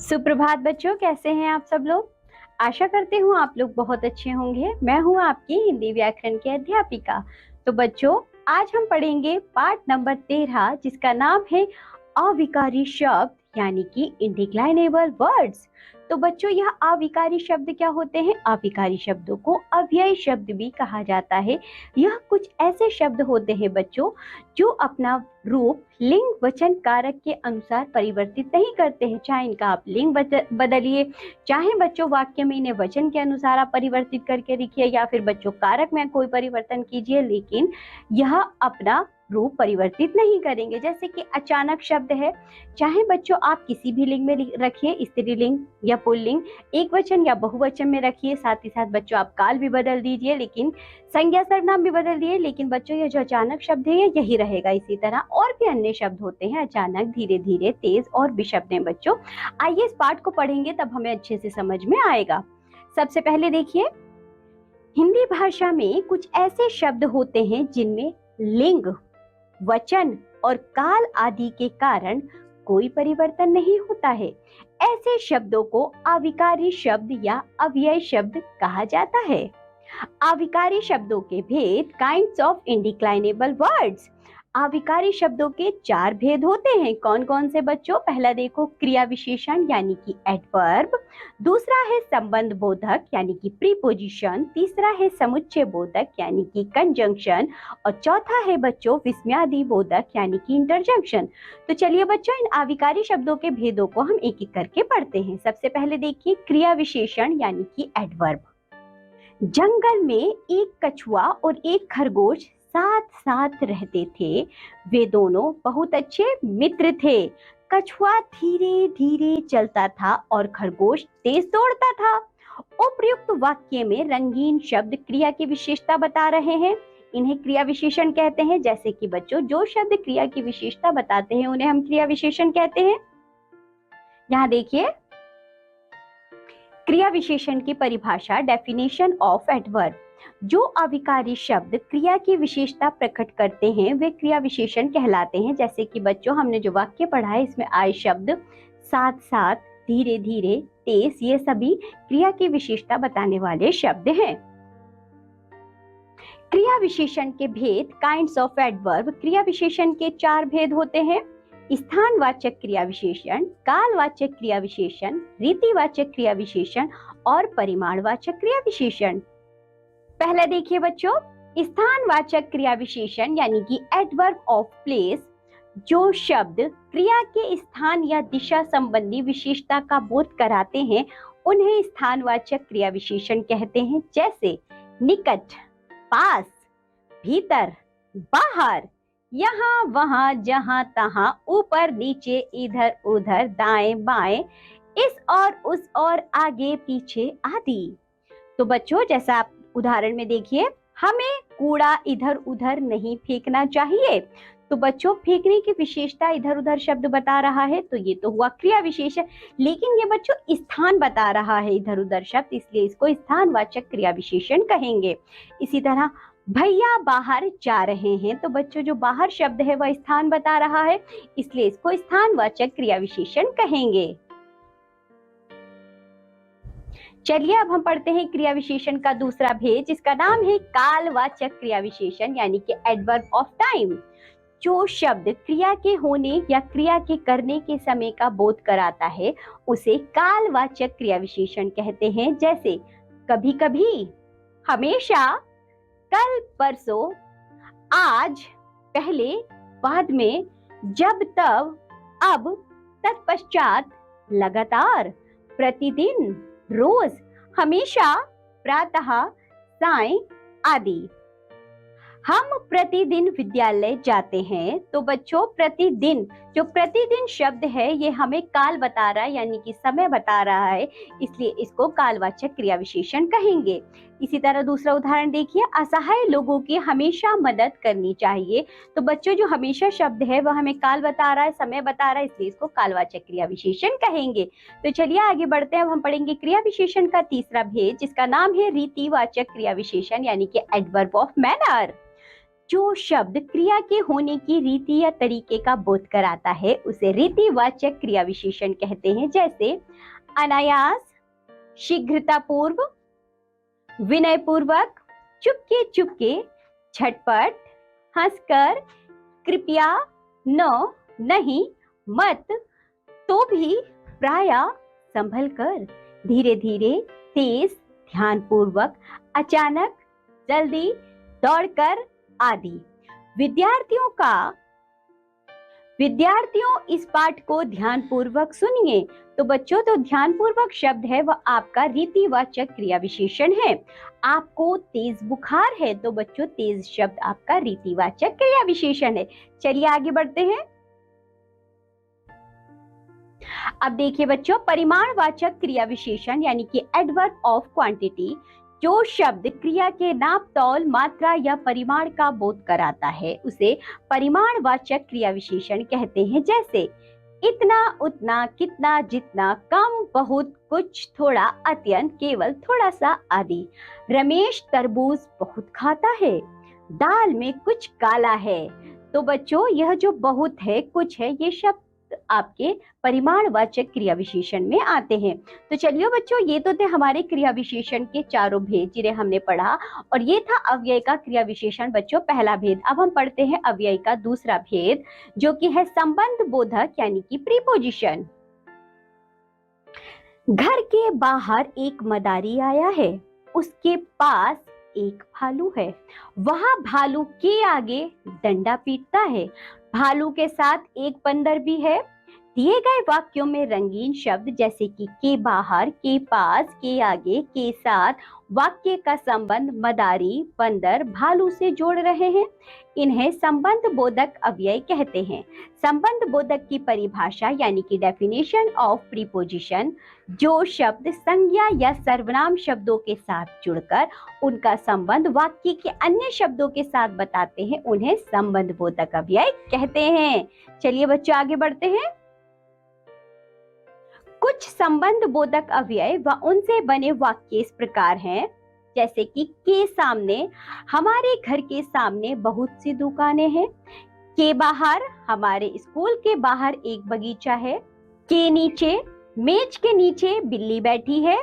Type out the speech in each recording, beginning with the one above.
सुप्रभात बच्चों, कैसे हैं आप सब लोग। आशा करती हूँ आप लोग बहुत अच्छे होंगे। मैं हूँ आपकी हिंदी व्याकरण की अध्यापिका। तो बच्चों, आज हम पढ़ेंगे पाठ नंबर 13 जिसका नाम है अविकारी शब्द यानी कि इंडिक्लाइनेबल वर्ड्स। तो बच्चों, यह अविकारी शब्द क्या होते हैं? अविकारी शब्दों को अव्ययी शब्द भी कहा जाता है। यह कुछ ऐसे शब्द होते हैं बच्चों जो अपना रूप लिंग वचन कारक के अनुसार परिवर्तित नहीं करते हैं। चाहे इनका आप लिंग बदलिए, चाहे बच्चों वाक्य में इन्हें वचन के अनुसार आप परिवर्तित करके लिखिए, या फिर बच्चों कारक में कोई परिवर्तन कीजिए, लेकिन यह अपना रूप परिवर्तित नहीं करेंगे। जैसे कि अचानक शब्द है, चाहे बच्चों आप किसी भी लिंग में रखिए, स्त्रीलिंग या पुल्लिंग, एक वचन या बहुवचन में रखिए। साथ ही साथ बच्चों आप काल भी बदल दीजिए, लेकिन संज्ञा सर्वनाम भी बदल दिए, लेकिन बच्चों ये जो अचानक शब्द है यही रहेगा। इसी तरह और भी अन्य शब्द होते हैं, अचानक, धीरे धीरे, तेज और भी शब्द हैं बच्चों। आइए इस पाठ को पढ़ेंगे, तब हमें अच्छे से समझ में आएगा। सबसे पहले देखिए, हिंदी भाषा में कुछ ऐसे शब्द होते हैं जिनमें लिंग, वचन और काल आदि के कारण कोई परिवर्तन नहीं होता है। ऐसे शब्दों को अविकारी शब्द या अव्यय शब्द कहा जाता है। अविकारी शब्दों के भेद, काइंड्स ऑफ इंडिक्लाइनेबल वर्ड्स। अविकारी शब्दों के 4 भेद होते हैं। कौन कौन से बच्चों? पहला देखो, क्रिया विशेषण यानी कि एडवर्ब। दूसरा है संबंध बोधक यानी कि प्रीपोजिशन। तीसरा है समुच्चय बोधक यानी कि कंजंक्शन। और चौथा है बच्चों विस्मयादि बोधक यानी कि इंटरजेक्शन। तो चलिए बच्चों, इन अविकारी शब्दों के भेदों को हम एक एक करके पढ़ते हैं। सबसे पहले देखिए, क्रिया विशेषण यानी कि एडवर्ब। जंगल में एक कछुआ और एक खरगोश साथ साथ रहते थे। वे दोनों बहुत अच्छे मित्र थे। कछुआ धीरे धीरे चलता था और खरगोश तेज दौड़ता था। उपयुक्त वाक्य में रंगीन शब्द क्रिया की विशेषता बता रहे हैं। इन्हें क्रिया विशेषण कहते हैं। जैसे कि बच्चों, जो शब्द क्रिया की विशेषता बताते हैं उन्हें हम क्रिया विशेषण कहते हैं। यहाँ देखिए, क्रिया विशेषण की परिभाषा, डेफिनेशन ऑफ एडवर्ब। जो अविकारी शब्द क्रिया की विशेषता प्रकट करते हैं वे क्रिया विशेषण कहलाते हैं। जैसे कि बच्चों, हमने जो वाक्य पढ़ा है इसमें आए शब्द साथ साथ, धीरे धीरे, तेज, ये सभी क्रिया की विशेषता बताने वाले शब्द हैं। क्रिया विशेषण के भेद, काइंड्स ऑफ एडवर्ब। क्रिया विशेषण के 4 भेद होते हैं। स्थानवाचक क्रिया विशेषण, कालवाचक क्रिया विशेषण, रीतिवाचक क्रिया विशेषण और परिमाणवाचक क्रिया विशेषण। पहला देखिए बच्चों, स्थानवाचक क्रिया विशेषण यानी कि एडवर्ब ऑफ प्लेस। जो शब्द क्रिया के स्थान या दिशा संबंधी विशेषता का बोध कराते हैं उन्हें स्थानवाचक क्रिया विशेषण कहते हैं। जैसे निकट, पास, भीतर, बाहर, यहाँ वहां, जहां तहां, ऊपर नीचे, इधर उधर, दाएं बाएं, इस और उस और, आगे पीछे आदि। तो बच्चों, जैसा आप उदाहरण में देखिए, हमें कूड़ा इधर उधर नहीं फेंकना चाहिए। तो बच्चों, फेंकने की विशेषता इधर उधर शब्द बता रहा है, तो ये तो हुआ क्रिया विशेषण। लेकिन ये बच्चों स्थान बता रहा है इधर उधर शब्द, इसलिए इसको स्थानवाचक क्रिया विशेषण कहेंगे। इसी तरह भैया बाहर जा रहे हैं, तो बच्चों जो बाहर शब्द है वह स्थान बता रहा है, इसलिए इसको स्थानवाचक क्रिया विशेषण कहेंगे। चलिए अब हम पढ़ते हैं क्रिया विशेषण का दूसरा भेद, जिसका नाम है कालवाचक क्रिया विशेषण यानी कि एडवर्ब ऑफ टाइम। जो शब्द क्रिया के होने या क्रिया के करने के समय का बोध कराता है उसे कालवाचक क्रिया विशेषण कहते हैं। जैसे कभी कभी, हमेशा, कल परसों, आज, पहले, बाद में, जब तब, अब, तत्पश्चात, लगातार, प्रतिदिन, रोज, हमेशा, प्रातः, साय आदि। हम प्रतिदिन विद्यालय जाते हैं। तो बच्चों, प्रतिदिन, जो प्रतिदिन शब्द है ये हमें काल बता रहा है यानी कि समय बता रहा है, इसलिए इसको कालवाचक क्रिया विशेषण कहेंगे। इसी तरह दूसरा उदाहरण देखिए, असहाय लोगों की हमेशा मदद करनी चाहिए। तो बच्चों, जो हमेशा शब्द है वह हमें काल बता रहा है, समय बता रहा है, इसलिए इसको कालवाचक क्रिया विशेषण कहेंगे। तो चलिए आगे बढ़ते हैं। अब हम पढ़ेंगे क्रिया विशेषण का तीसरा भेद, जिसका नाम है रीतिवाचक क्रिया विशेषण यानी कि एडवर्ब ऑफ मैनर। जो शब्द क्रिया के होने की रीति या तरीके का बोध कराता है उसे रीतिवाचक क्रिया विशेषण कहते हैं। जैसे अनायास, शीघ्रतापूर्व, विनयपूर्वक, चुपके चुपके, झटपट, हंसकर, कृपया, न, नहीं, मत, तो भी, प्रायः, संभल कर, धीरे धीरे, तेज, ध्यानपूर्वक, अचानक, जल्दी, दौड़कर आदि। विद्यार्थियों इस पाठ को ध्यानपूर्वक सुनिए। तो बच्चों, तो ध्यानपूर्वक शब्द है वह आपका रीतिवाचक क्रिया विशेषण है। आपको तेज बुखार है तो बच्चों तेज शब्द आपका रीतिवाचक क्रिया विशेषण है। चलिए आगे बढ़ते हैं। अब देखिए बच्चों, परिमाणवाचक क्रिया विशेषण यानी कि एडवर्ब ऑफ क्वांटिटी, जो शब्द क्रिया के नाप तौल, मात्रा या परिमाण का बोध कराता है उसे परिमाणवाचक क्रिया विशेषण कहते हैं। जैसे इतना, उतना, कितना, जितना, कम, बहुत, कुछ, थोड़ा, अत्यंत, केवल, थोड़ा सा आदि। रमेश तरबूज बहुत खाता है, दाल में कुछ काला है। तो बच्चों यह जो बहुत है, कुछ है, ये शब्द आपके परिमाणवाचक क्रिया विशेषण में आते हैं। तो चलिए बच्चों, ये तो थे हमारे क्रिया विशेषण के चारों भेद जिन्हें हमने पढ़ा, और ये था अव्यय का क्रिया विशेषण बच्चों पहला भेद। अब हम पढ़ते हैं अव्यय का दूसरा भेद, जो कि है संबंध बोधक यानी कि प्रीपोजिशन। घर के बाहर एक मदारी आया है, उसके पास एक भालू है, वह भालू के आगे डंडा पीटता है, भालू के साथ एक बंदर भी है। दिए गए वाक्यों में रंगीन शब्द जैसे कि के बाहर, के पास, के आगे, के साथ वाक्य का संबंध मदारी, बंदर, भालू से जोड़ रहे हैं। इन्हें संबंध बोधक अव्यय कहते हैं। संबंध बोधक की परिभाषा यानी कि डेफिनेशन ऑफ प्रीपोजिशन, जो शब्द संज्ञा या सर्वनाम शब्दों के साथ जुड़कर उनका संबंध वाक्य के अन्य शब्दों के साथ बताते हैं, उन्हें संबंध बोधक अव्यय कहते हैं। चलिए बच्चों आगे बढ़ते हैं। कुछ संबंध बोधक अव्यय व उनसे बने वाक्य इस प्रकार हैं, जैसे कि के सामने, हमारे घर के सामने बहुत सी दुकानें हैं। के बाहर, हमारे स्कूल के बाहर एक बगीचा है। के नीचे, मेज के नीचे बिल्ली बैठी है।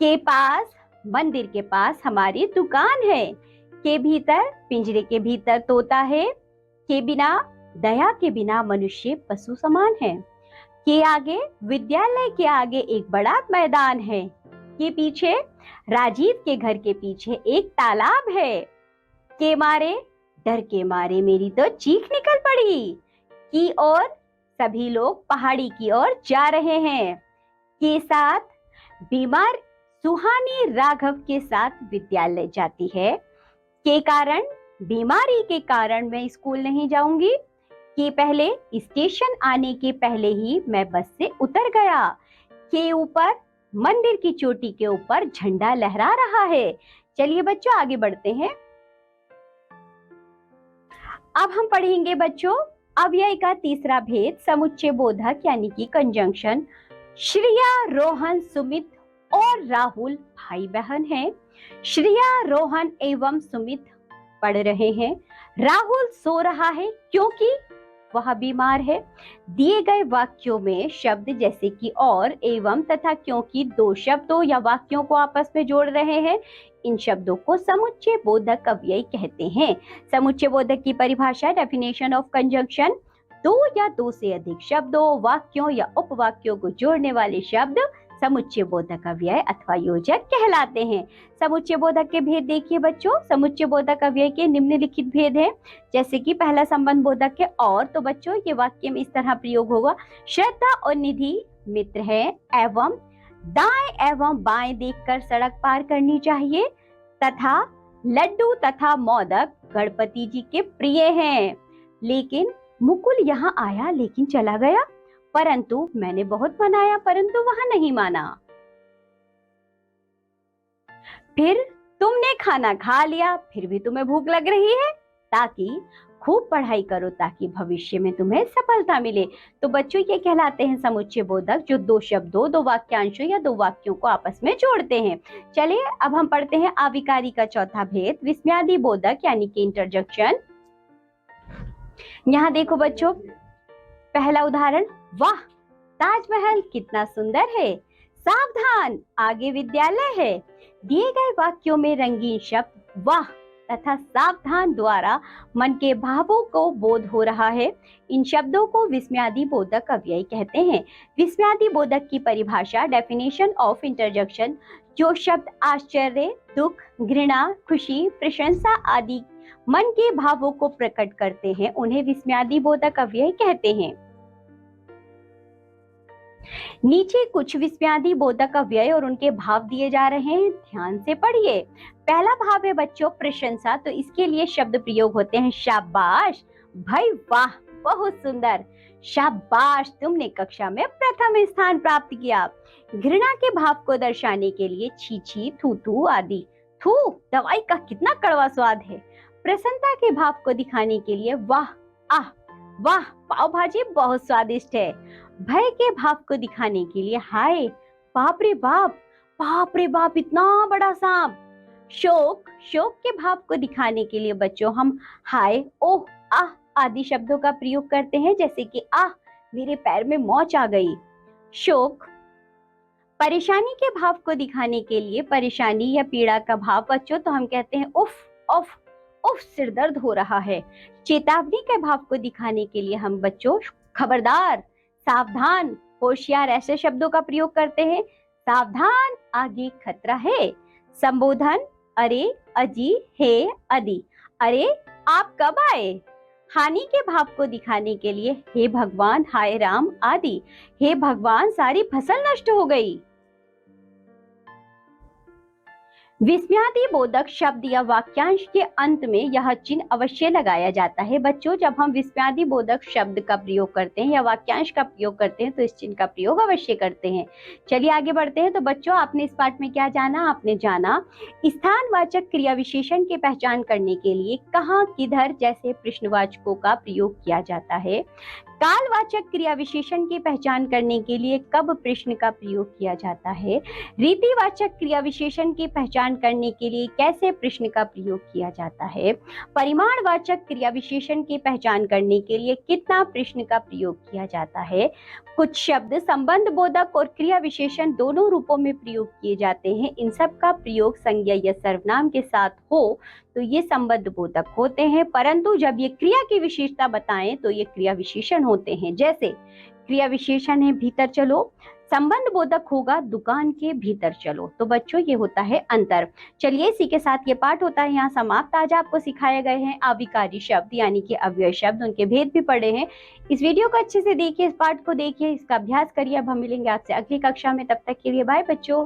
के पास, मंदिर के पास हमारी दुकान है। के भीतर, पिंजरे के भीतर तोता है। के बिना, दया के बिना मनुष्य पशु समान है। के आगे, विद्यालय के आगे एक बड़ा मैदान है। के पीछे, राजीव के घर के पीछे एक तालाब है। के मारे, डर के मारे मेरी तो चीख निकल पड़ी। की ओर, सभी लोग पहाड़ी की ओर जा रहे हैं। के साथ, बीमार सुहानी राघव के साथ विद्यालय जाती है। के कारण, बीमारी के कारण मैं स्कूल नहीं जाऊंगी। के पहले, स्टेशन आने के पहले ही मैं बस से उतर गया। के ऊपर, मंदिर की चोटी के ऊपर झंडा लहरा रहा है। चलिए बच्चों आगे बढ़ते हैं। अब हम पढ़ेंगे बच्चों अव्यय का तीसरा भेद, समुच्चय बोधक यानी कि कंजंक्शन। श्रेया, रोहन, सुमित और राहुल भाई बहन हैं। श्रेया, रोहन एवं सुमित पढ़ रहे हैं। राहुल सो रहा है क्योंकि वह बीमार है। दिए गए वाक्यों में शब्द जैसे कि और, एवं तथा क्योंकि दो शब्दों या वाक्यों को आपस में जोड़ रहे हैं, इन शब्दों को समुच्चय बोधक अव्यय कहते हैं। समुच्चय बोधक की परिभाषा, डेफिनेशन ऑफ कंजंक्शन, दो या दो से अधिक शब्दों, वाक्यों या उपवाक्यों को जोड़ने वाले शब्द समुच्चय बोधक अव्यय अथवा योजक कहलाते हैं। समुच्चय बोधक के भेद देखिए बच्चों। समुच्चय बोधक अव्यय के निम्नलिखित भेद हैं, जैसे कि पहला संबंध बोधक के और, तो बच्चों ये वाक्य में इस तरह प्रयोग होगा। श्रद्धा और निधि मित्र है, एवं दाएं एवं बाएं देखकर सड़क पार करनी चाहिए, तथा लड्डू तथा मोदक गणपति जी के प्रिय हैं। लेकिन मुकुल यहाँ आया लेकिन चला गया, परंतु मैंने बहुत मनाया परंतु वह नहीं माना। फिर तुमने खाना खा लिया फिर भी तुम्हें भूख लग रही है, ताकि खूब पढ़ाई करो ताकि भविष्य में तुम्हें सफलता मिले। तो बच्चों ये कहलाते हैं समुच्चय बोधक, जो दो शब्दों, दो वाक्यांशों या दो वाक्यों को आपस में जोड़ते हैं। चलिए अब हम पढ़ते हैं आविकारी का चौथा भेद, विस्मयादि बोधक यानी कि इंटरजेक्शन। यहाँ देखो बच्चों, पहला उदाहरण, वाह ताजमहल कितना सुंदर है, सावधान आगे विद्यालय है। दिए गए वाक्यों में रंगीन शब्द वाह तथा सावधान द्वारा मन के भावों को बोध हो रहा है। इन शब्दों को विस्मयादि बोधक अव्यय कहते हैं। विस्मयादि बोधक की परिभाषा, डेफिनेशन ऑफ इंटरजेक्शन, जो शब्द आश्चर्य, दुख, घृणा, खुशी, प्रशंसा आदि मन के भावों को प्रकट करते हैं, उन्हें विस्मयादि बोधक अव्यय कहते हैं। नीचे कुछ विस्मयादि बोधक अव्यय और उनके भाव दिए जा रहे हैं, ध्यान से पढ़िए। पहला भाव है बच्चों प्रशंसा, तो इसके लिए शब्द प्रयोग होते हैं शाबाश, भाई वाह बहुत सुंदर, शाबाश तुमने कक्षा में प्रथम स्थान प्राप्त किया। घृणा के भाव को दर्शाने के लिए छी छी, थू थू आदि, थू दवाई का कितना कड़वा स्वाद है। प्रसन्नता के भाव को दिखाने के लिए वाह आह, वाह पाव भाजी बहुत स्वादिष्ट है। भय के भाव को दिखाने के लिए हाय बाप रे बाप इतना बड़ा सांप। शोक, शोक के भाव को दिखाने के लिए बच्चों हम हाय, ओह, आह आदि शब्दों का प्रयोग करते हैं, जैसे कि आह मेरे पैर में मोच आ गई। शोक। परेशानी के भाव को दिखाने के लिए परेशानी या पीड़ा का भाव बच्चों तो हम कहते हैं उफ उफ उफ सिर दर्द हो रहा है। चेतावनी के भाव को दिखाने के लिए हम बच्चों खबरदार, सावधान, होशियार ऐसे शब्दों का प्रयोग करते हैं। सावधान आगे खतरा है। संबोधन, अरे, अजी, हे, अदि, अरे आप कब आए। हानि के भाव को दिखाने के लिए हे भगवान, हाय राम आदि, हे भगवान सारी फसल नष्ट हो गई। विस्मयादि बोधक शब्द या वाक्यांश के अंत में यह चिन्ह अवश्य लगाया जाता है। बच्चों जब हम विस्मयादि बोधक शब्द का प्रयोग करते हैं या वाक्यांश का प्रयोग करते हैं तो इस चिन्ह का प्रयोग अवश्य करते हैं। चलिए आगे बढ़ते हैं। तो बच्चों आपने इस पाठ में क्या जाना, आपने जाना स्थानवाचक क्रिया विशेषण की पहचान करने के लिए कहाँ, किधर जैसे प्रश्नवाचकों का प्रयोग किया जाता है। कालवाचक क्रिया विशेषण की पहचान करने के लिए कब प्रश्न का प्रयोग किया जाता है। रीतिवाचक क्रिया विशेषण की पहचान करने के लिए कैसे प्रश्न का प्रयोग किया जाता है। परिमाणवाचक क्रिया विशेषण की पहचान करने के लिए कितना प्रश्न का प्रयोग किया जाता है। कुछ शब्द संबंध बोधक और क्रिया विशेषण दोनों रूपों में प्रयोग किए जाते हैं। इन सब का प्रयोग संज्ञा या सर्वनाम के साथ हो तो ये संबंध बोधक होते हैं, परंतु जब ये क्रिया की विशेषता बताएं तो ये क्रिया विशेषण होते हैं। जैसे क्रिया विशेषण है भीतर चलो, संबंध बोधक होगा दुकान के भीतर चलो। तो बच्चों ये होता है अंतर। चलिए इसी के साथ ये पाठ होता है यहाँ समाप्त। आज आपको सिखाए गए हैं अविकारी शब्द यानी कि अव्यय शब्द, उनके भेद भी पढ़े हैं। इस वीडियो को अच्छे से देखिए, इस पाठ को देखिए, इसका अभ्यास करिए। अब हम मिलेंगे आपसे अगली कक्षा में, तब तक के लिए बाय बच्चों।